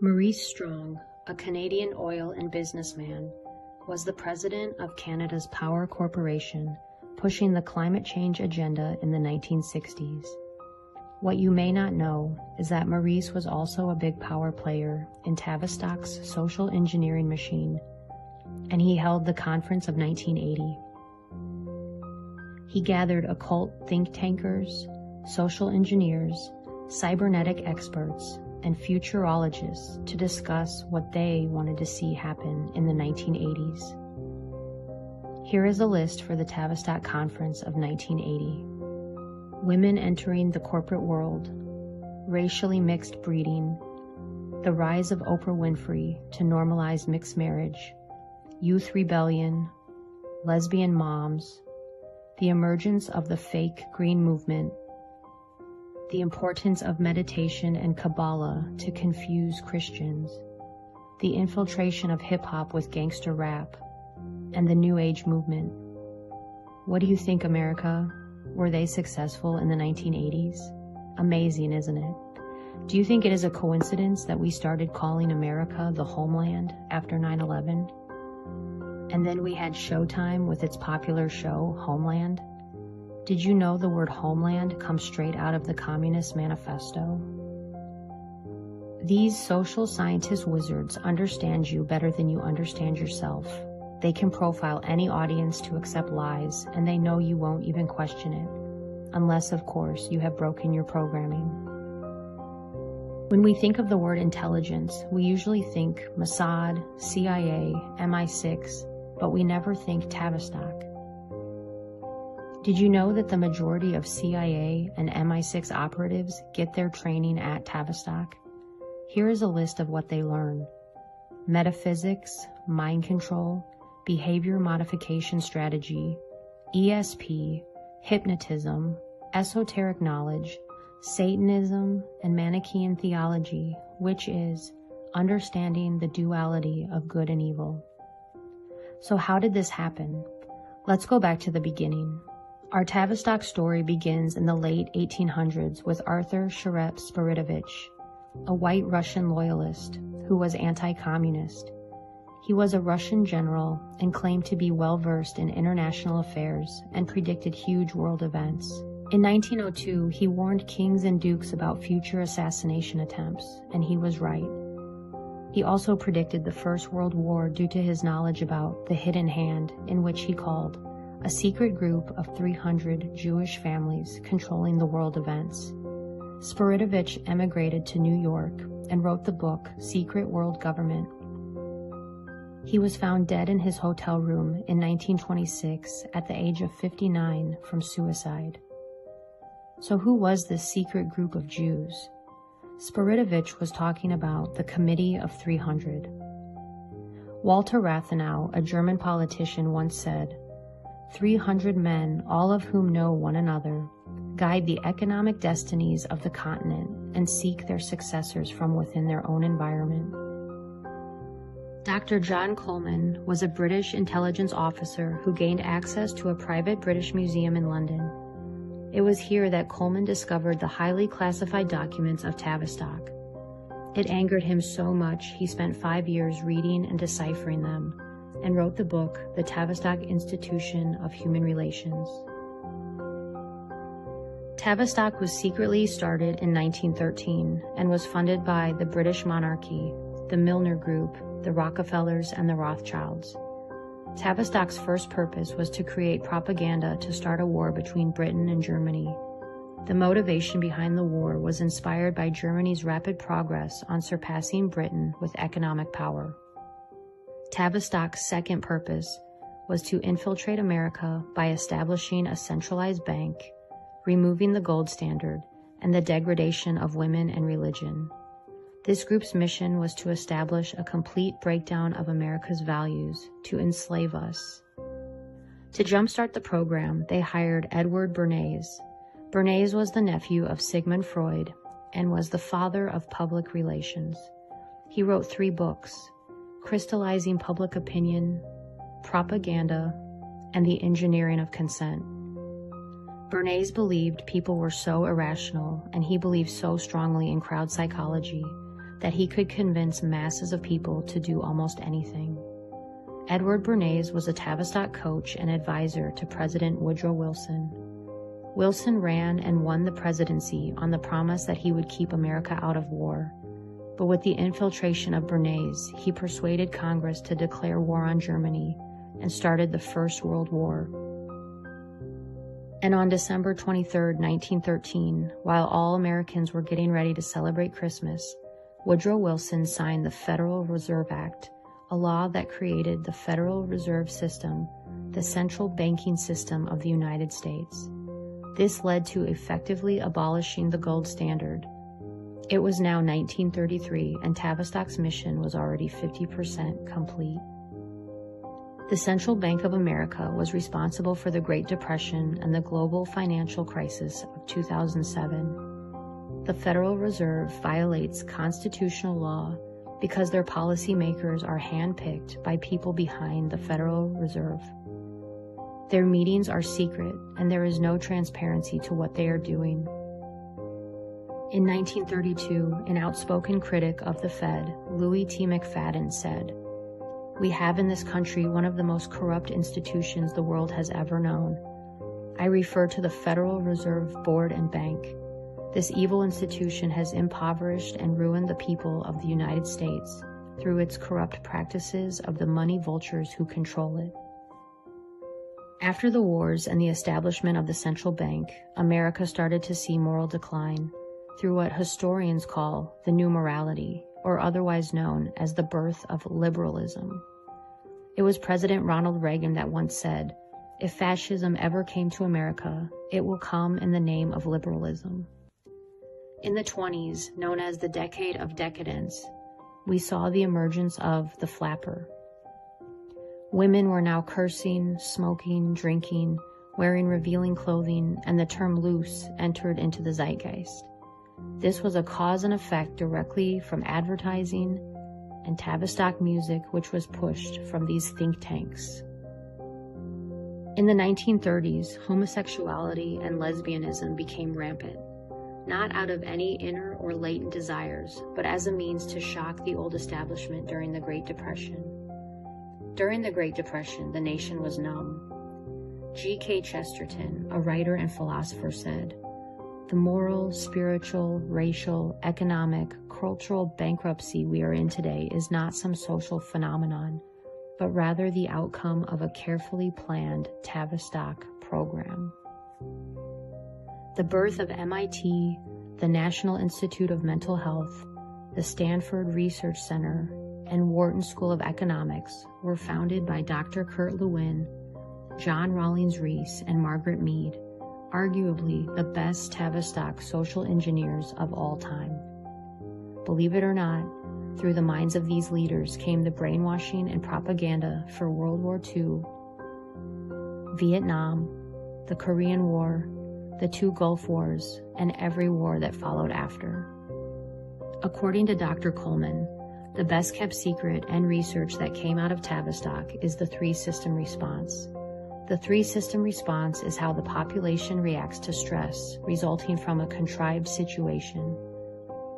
Maurice Strong, a Canadian oil and businessman, was the president of Canada's Power Corporation, pushing the climate change agenda in the 1960s. What you may not know is that Maurice was also a big power player in Tavistock's social engineering machine, and he held the Conference of 1980. He gathered occult think tankers, social engineers, cybernetic experts, and futurologists to discuss what they wanted to see happen in the 1980s. Here is a list for the Tavistock Conference of 1980. Women entering the corporate world, racially mixed breeding, the rise of Oprah Winfrey to normalize mixed marriage, youth rebellion, lesbian moms, the emergence of the fake green movement, the importance of meditation and Kabbalah to confuse Christians, the infiltration of hip-hop with gangster rap, and the New Age movement. What do you think, America? Were they successful in the 1980s? Amazing, isn't it? Do you think it is a coincidence that we started calling America the homeland after 9/11? And then we had Showtime with its popular show, Homeland? Did you know the word homeland comes straight out of the Communist Manifesto? These social scientist wizards understand you better than you understand yourself. They can profile any audience to accept lies, and they know you won't even question it, unless, of course, you have broken your programming. When we think of the word intelligence, we usually think Mossad, CIA, MI6, but we never think Tavistock. Did you know that the majority of CIA and MI6 operatives get their training at Tavistock? Here is a list of what they learn: metaphysics, mind control, behavior modification strategy, ESP, hypnotism, esoteric knowledge, Satanism, and Manichaean theology, which is understanding the duality of good and evil. So how did this happen? Let's go back to the beginning. Our Tavistock story begins in the late 1800s with Arthur Sharep Spiridovich, a white Russian loyalist who was anti-communist. He was a Russian general and claimed to be well-versed in international affairs and predicted huge world events. In 1902, he warned kings and dukes about future assassination attempts, and he was right. He also predicted the First World War due to his knowledge about the Hidden Hand, in which he called a secret group of 300 Jewish families controlling the world events. Spiridovich emigrated to New York and wrote the book Secret World Government. He was found dead in his hotel room in 1926 at the age of 59 from suicide. So who was this secret group of Jews? Spiridovich was talking about the Committee of 300. Walter Rathenau, a German politician, once said, 300 men, all of whom know one another, guide the economic destinies of the continent and seek their successors from within their own environment. Dr. John Coleman was a British intelligence officer who gained access to a private British museum in London. It was here that Coleman discovered the highly classified documents of Tavistock. It angered him so much he spent 5 years reading and deciphering them, and wrote the book, The Tavistock Institution of Human Relations. Tavistock was secretly started in 1913 and was funded by the British monarchy, the Milner Group, the Rockefellers, and the Rothschilds. Tavistock's first purpose was to create propaganda to start a war between Britain and Germany. The motivation behind the war was inspired by Germany's rapid progress on surpassing Britain with economic power. Tavistock's second purpose was to infiltrate America by establishing a centralized bank, removing the gold standard, and the degradation of women and religion. This group's mission was to establish a complete breakdown of America's values to enslave us. To jumpstart the program, they hired Edward Bernays. Bernays was the nephew of Sigmund Freud and was the father of public relations. He wrote 3 books: Crystallizing Public Opinion, Propaganda, and The Engineering of Consent. Bernays believed people were so irrational, and he believed so strongly in crowd psychology, that he could convince masses of people to do almost anything. Edward Bernays was a Tavistock coach and advisor to President Woodrow Wilson. Wilson ran and won the presidency on the promise that he would keep America out of war. But with the infiltration of Bernays, he persuaded Congress to declare war on Germany and started the First World War. And on December 23, 1913, while all Americans were getting ready to celebrate Christmas, Woodrow Wilson signed the Federal Reserve Act, a law that created the Federal Reserve System, the central banking system of the United States. This led to effectively abolishing the gold standard. It was now 1933, and Tavistock's mission was already 50% complete. The Central Bank of America was responsible for the Great Depression and the global financial crisis of 2007. The Federal Reserve violates constitutional law because their policymakers are handpicked by people behind the Federal Reserve. Their meetings are secret, and there is no transparency to what they are doing. In 1932, an outspoken critic of the Fed, Louis T. McFadden, said, "We have in this country one of the most corrupt institutions the world has ever known. I refer to the Federal Reserve Board and Bank. This evil institution has impoverished and ruined the people of the United States through its corrupt practices of the money vultures who control it." After the wars and the establishment of the central bank, America started to see moral decline through what historians call the New Morality, or otherwise known as the birth of liberalism. It was President Ronald Reagan that once said, "If fascism ever came to America, it will come in the name of liberalism." In the 20s, known as the Decade of Decadence, we saw the emergence of the flapper. Women were now cursing, smoking, drinking, wearing revealing clothing, and the term loose entered into the zeitgeist. This was a cause and effect directly from advertising and Tavistock music, which was pushed from these think tanks. In the 1930s, homosexuality and lesbianism became rampant, not out of any inner or latent desires, but as a means to shock the old establishment during the Great Depression. During the Great Depression, the nation was numb. G.K. Chesterton, a writer and philosopher, said, "The moral, spiritual, racial, economic, cultural bankruptcy we are in today is not some social phenomenon, but rather the outcome of a carefully planned Tavistock program." The birth of MIT, the National Institute of Mental Health, the Stanford Research Center, and Wharton School of Economics were founded by Dr. Kurt Lewin, John Rawlings Rees, and Margaret Mead, arguably the best Tavistock social engineers of all time. Believe it or not, through the minds of these leaders came the brainwashing and propaganda for World War II, Vietnam, the Korean War, the 2 Gulf Wars, and every war that followed after. According to Dr. Coleman, the best kept secret and research that came out of Tavistock is the 3-system response. The 3-system response is how the population reacts to stress resulting from a contrived situation.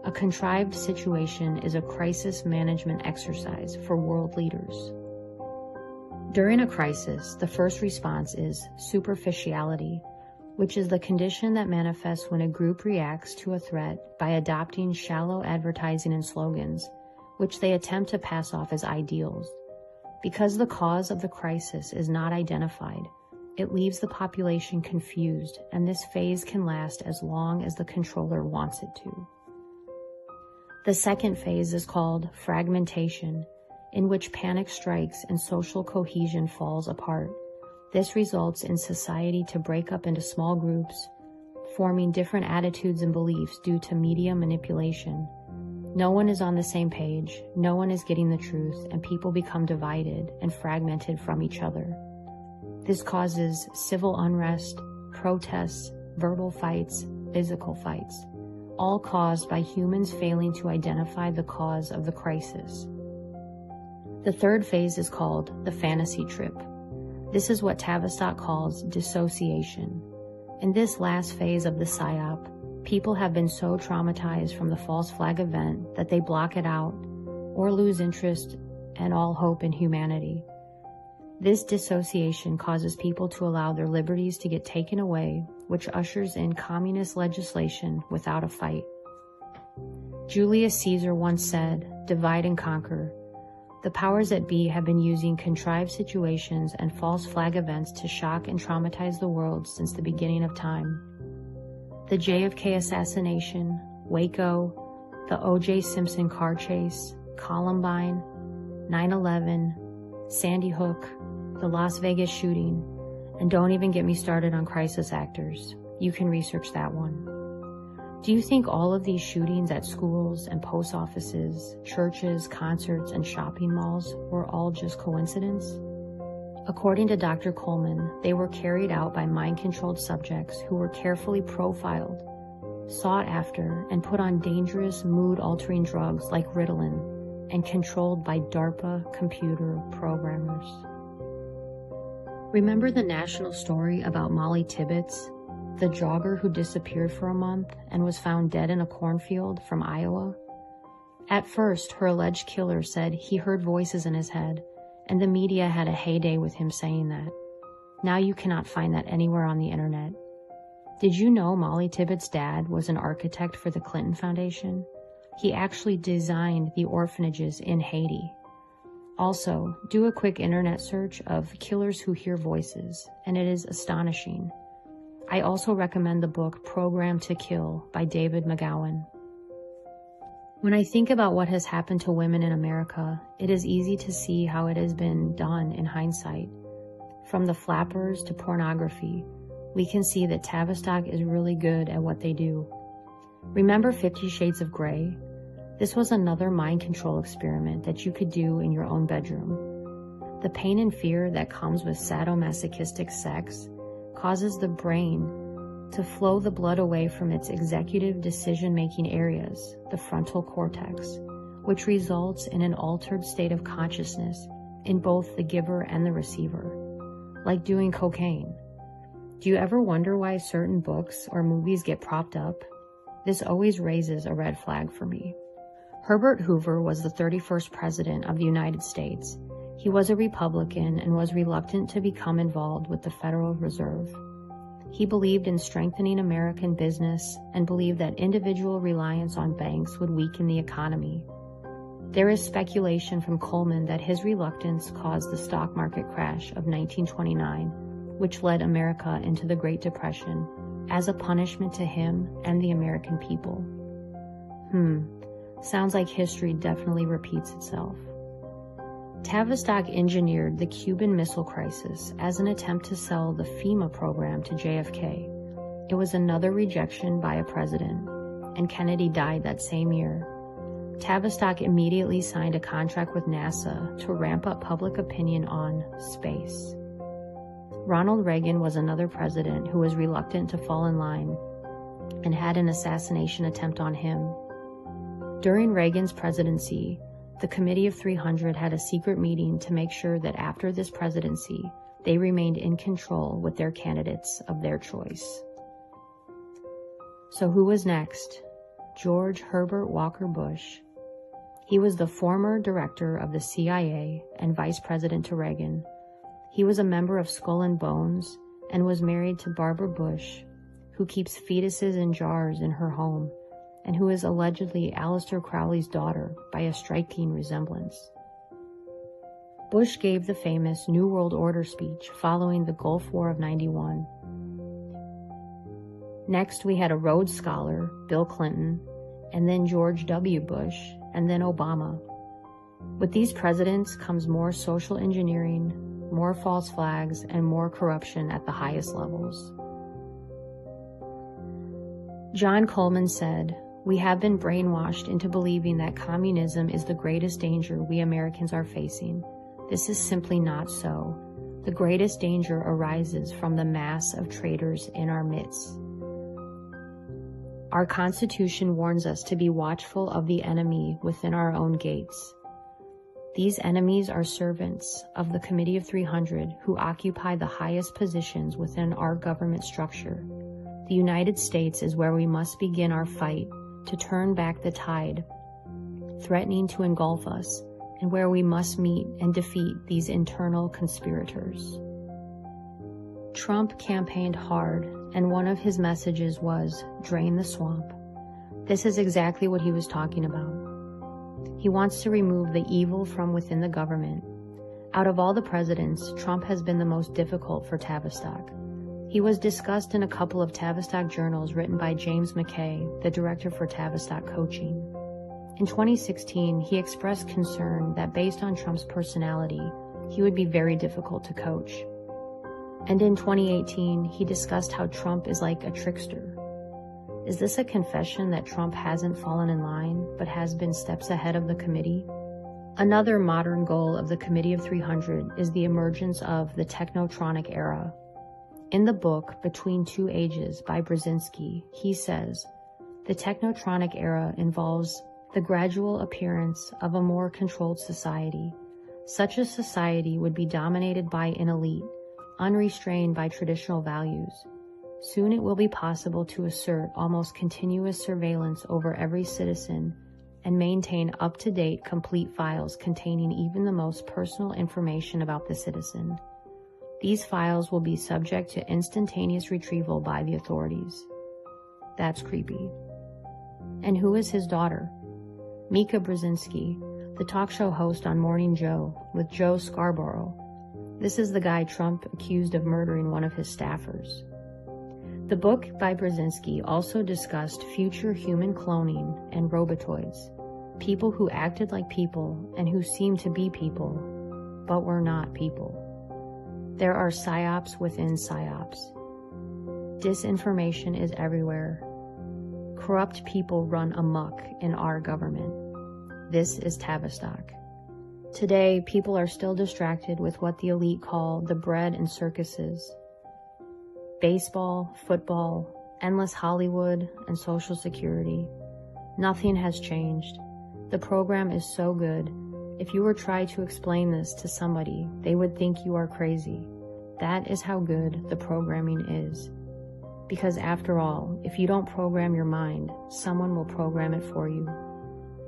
A contrived situation is a crisis management exercise for world leaders. During a crisis, the first response is superficiality, which is the condition that manifests when a group reacts to a threat by adopting shallow advertising and slogans, which they attempt to pass off as ideals. Because the cause of the crisis is not identified, it leaves the population confused, and this phase can last as long as the controller wants it to. The second phase is called fragmentation, in which panic strikes and social cohesion falls apart. This results in society to break up into small groups, forming different attitudes and beliefs due to media manipulation. No one is on the same page, no one is getting the truth, and people become divided and fragmented from each other. This causes civil unrest, protests, verbal fights, physical fights, all caused by humans failing to identify the cause of the crisis. The third phase is called the fantasy trip. This is what Tavistock calls dissociation. In this last phase of the PSYOP, People have been so traumatized from the false flag event that they block it out or lose interest and all hope in humanity. This dissociation causes people to allow their liberties to get taken away, which ushers in communist legislation without a fight. Julius Caesar once said, "Divide and conquer." The powers that be have been using contrived situations and false flag events to shock and traumatize the world since the beginning of time. The JFK assassination, Waco, the O.J. Simpson car chase, Columbine, 9/11, Sandy Hook, the Las Vegas shooting, and don't even get me started on crisis actors. You can research that one. Do you think all of these shootings at schools and post offices, churches, concerts, and shopping malls were all just coincidence? According to Dr. Coleman, they were carried out by mind-controlled subjects who were carefully profiled, sought after, and put on dangerous mood-altering drugs like Ritalin, and controlled by DARPA computer programmers. Remember the national story about Molly Tibbetts, the jogger who disappeared for a month and was found dead in a cornfield from Iowa? At first, her alleged killer said he heard voices in his head, and the media had a heyday with him saying that. Now you cannot find that anywhere on the internet. Did you know Molly Tibbetts' dad was an architect for the Clinton Foundation? He actually designed the orphanages in Haiti. Also, do a quick internet search of killers who hear voices, and it is astonishing. I also recommend the book Program to Kill by David McGowan. When I think about what has happened to women in America, it is easy to see how it has been done in hindsight. From the flappers to pornography, we can see that Tavistock is really good at what they do. Remember 50 Shades of Grey? This was another mind control experiment that you could do in your own bedroom. The pain and fear that comes with sadomasochistic sex causes the brain to flow the blood away from its executive decision-making areas, the frontal cortex, which results in an altered state of consciousness in both the giver and the receiver, like doing cocaine. Do you ever wonder why certain books or movies get propped up? This always raises a red flag for me. Herbert Hoover was the 31st president of the United States. He was a Republican and was reluctant to become involved with the Federal Reserve. He believed in strengthening American business and believed that individual reliance on banks would weaken the economy. There is speculation from Coleman that his reluctance caused the stock market crash of 1929, which led America into the Great Depression, as a punishment to him and the American people. Sounds like history definitely repeats itself. Tavistock engineered the Cuban Missile Crisis as an attempt to sell the FEMA program to JFK. It was another rejection by a president, and Kennedy died that same year. Tavistock immediately signed a contract with NASA to ramp up public opinion on space. Ronald Reagan was another president who was reluctant to fall in line and had an assassination attempt on him. During Reagan's presidency, the Committee of 300 had a secret meeting to make sure that after this presidency, they remained in control with their candidates of their choice. So who was next? George Herbert Walker Bush. He was the former director of the CIA and vice president to Reagan. He was a member of Skull and Bones and was married to Barbara Bush, who keeps fetuses in jars in her home, and who is allegedly Aleister Crowley's daughter by a striking resemblance. Bush gave the famous New World Order speech following the Gulf War of '91. Next, we had a Rhodes Scholar, Bill Clinton, and then George W. Bush, and then Obama. With these presidents comes more social engineering, more false flags, and more corruption at the highest levels. John Coleman said, "We have been brainwashed into believing that communism is the greatest danger we Americans are facing. This is simply not so. The greatest danger arises from the mass of traitors in our midst. Our Constitution warns us to be watchful of the enemy within our own gates. These enemies are servants of the Committee of 300 who occupy the highest positions within our government structure. The United States is where we must begin our fight to turn back the tide threatening to engulf us, and where we must meet and defeat these internal conspirators. Trump campaigned hard, and one of his messages was, "Drain the swamp." This is exactly what he was talking about. He wants to remove the evil from within the government. Out of all the presidents, Trump has been the most difficult for Tavistock. He was discussed in a couple of Tavistock journals written by James McKay, the director for Tavistock Coaching. In 2016, he expressed concern that based on Trump's personality, he would be very difficult to coach. And in 2018, he discussed how Trump is like a trickster. Is this a confession that Trump hasn't fallen in line, but has been steps ahead of the committee? Another modern goal of the Committee of 300 is the emergence of the technotronic era. In the book, Between Two Ages by Brzezinski, he says, the technotronic era involves the gradual appearance of a more controlled society. Such a society would be dominated by an elite, unrestrained by traditional values. Soon it will be possible to assert almost continuous surveillance over every citizen and maintain up-to-date complete files containing even the most personal information about the citizen. These files will be subject to instantaneous retrieval by the authorities. That's creepy. And who is his daughter? Mika Brzezinski, the talk show host on Morning Joe with Joe Scarborough. This is the guy Trump accused of murdering one of his staffers. The book by Brzezinski also discussed future human cloning and robotoids, people who acted like people and who seemed to be people, but were not people. There are psyops within psyops. Disinformation is everywhere. Corrupt people run amok in our government. This is Tavistock. Today, people are still distracted with what the elite call the bread and circuses. Baseball, football, endless Hollywood, and Social Security. Nothing has changed. The program is so good. If you were to try to explain this to somebody, they would think you are crazy. That is how good the programming is. Because after all, if you don't program your mind, someone will program it for you.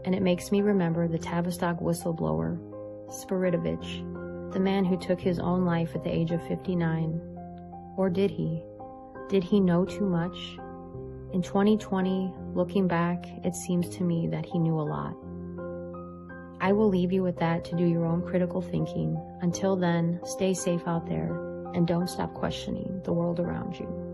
And it makes me remember the Tavistock whistleblower, Spiridovich, the man who took his own life at the age of 59. Or did he? Did he know too much? In 2020, looking back, it seems to me that he knew a lot. I will leave you with that to do your own critical thinking. Until then, stay safe out there and don't stop questioning the world around you.